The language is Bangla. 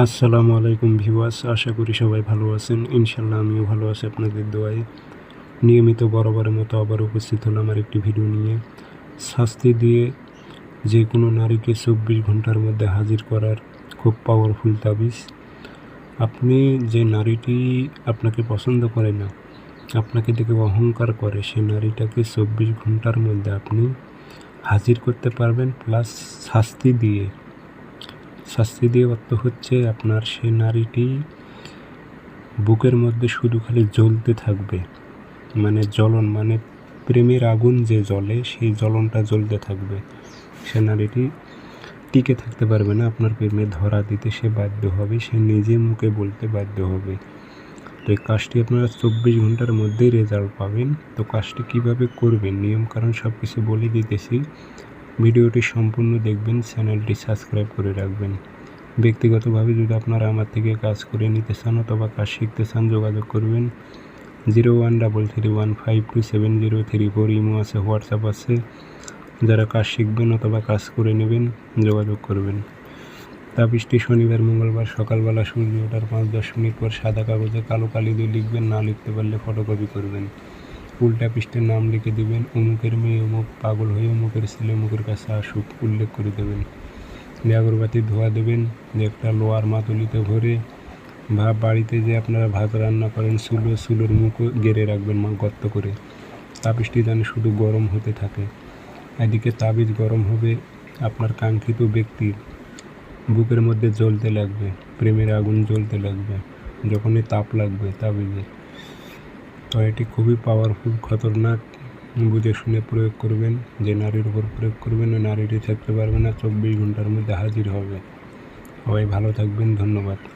আসসালামু আলাইকুম ভিউয়ার্স, আশা করি সবাই ভালো আছেন। ইনশাল্লাহ আমিও ভালো আছি আপনাদের দোয়ায়। নিয়মিত বরাবরের মতো আবার উপস্থিত হলাম আর একটি ভিডিও নিয়ে। শাস্তি দিয়ে যে কোনো নারীকে 24 ঘন্টার মধ্যে হাজির করার খুব পাওয়ারফুল তাবিজ। আপনি যে নারীটি আপনাকে পছন্দ করে না, আপনাকে দেখে অহংকার করে, সেই নারীটাকে 24 ঘন্টার মধ্যে আপনি হাজির করতে পারবেন, প্লাস শাস্তি দিয়ে। শাস্তি দিয়ে অর্থ হচ্ছে আপনার সে নারীটি বুকের মধ্যে শুধু খালি জ্বলতে থাকবে, মানে জ্বলন, মানে প্রেমের আগুন যে জ্বলে সেই জ্বলনটা জ্বলতে থাকবে। সে নারীটি টিকে থাকতে পারবে না, আপনার প্রেমে ধরা দিতে সে বাধ্য হবে, সে নিজে মুখে বলতে বাধ্য হবে। তো এই কাজটি আপনারা 24 ঘন্টার মধ্যেই রেজাল্ট পাবেন। তো কাজটি কীভাবে করবেন, নিয়মকানুন সব কিছু বলে দিতেছি। ভিডিওটি সম্পূর্ণ দেখবেন, চ্যানেলটি সাবস্ক্রাইব করে রাখবেন। ব্যক্তিগতভাবে যদি আপনারা আমার থেকে কাজ করে নিতে চান অথবা কাজ শিখতে চান, যোগাযোগ করবেন 0133152703 ইমো আছে, হোয়াটসঅ্যাপ আছে। যারা কাজ শিখবেন অথবা কাজ করে নেবেন যোগাযোগ করবেন। তাবিজটি শনিবার মঙ্গলবার সকালবেলা সূর্য ওঠার 5-10 মিনিট পর সাদা কাগজে কালো কালি দিয়ে লিখবেন, না লিখতে পারলে ফটোকপি করবেন। উল্টা পৃষ্ঠের নাম লিখে দেবেন, অমুকের মেয়ে অমুক পাগল হয়ে অমুকের ছেলে অমুকের কাছে আসুক, উল্লেখ করে দেবেন। আগরবাতি ধোয়া দেবেন, যে একটা লোহার মাতুলিতে ভরে বাড়িতে যে আপনারা ভাত রান্না করেন চুলোর মুখও গেড়ে রাখবেন গর্ত করে। তাবিজটি যেন শুধু গরম হতে থাকে। এদিকে তাবিজ গরম হবে, আপনার কাঙ্ক্ষিত ব্যক্তির বুকের মধ্যে জ্বলতে লাগবে, প্রেমের আগুন জ্বলতে লাগবে, যখনই তাপ লাগবে তাবিজে। তো এটি খুবই পাওয়ারফুল, খতরনাক। বুঝে শুনে প্রয়োগ করবেন। যে নারীর উপর প্রয়োগ করবেন ওই নারীটি থাকতে পারবে না, 24 ঘন্টার মধ্যে হাজির হবে। সবাই ভালো থাকবেন, ধন্যবাদ।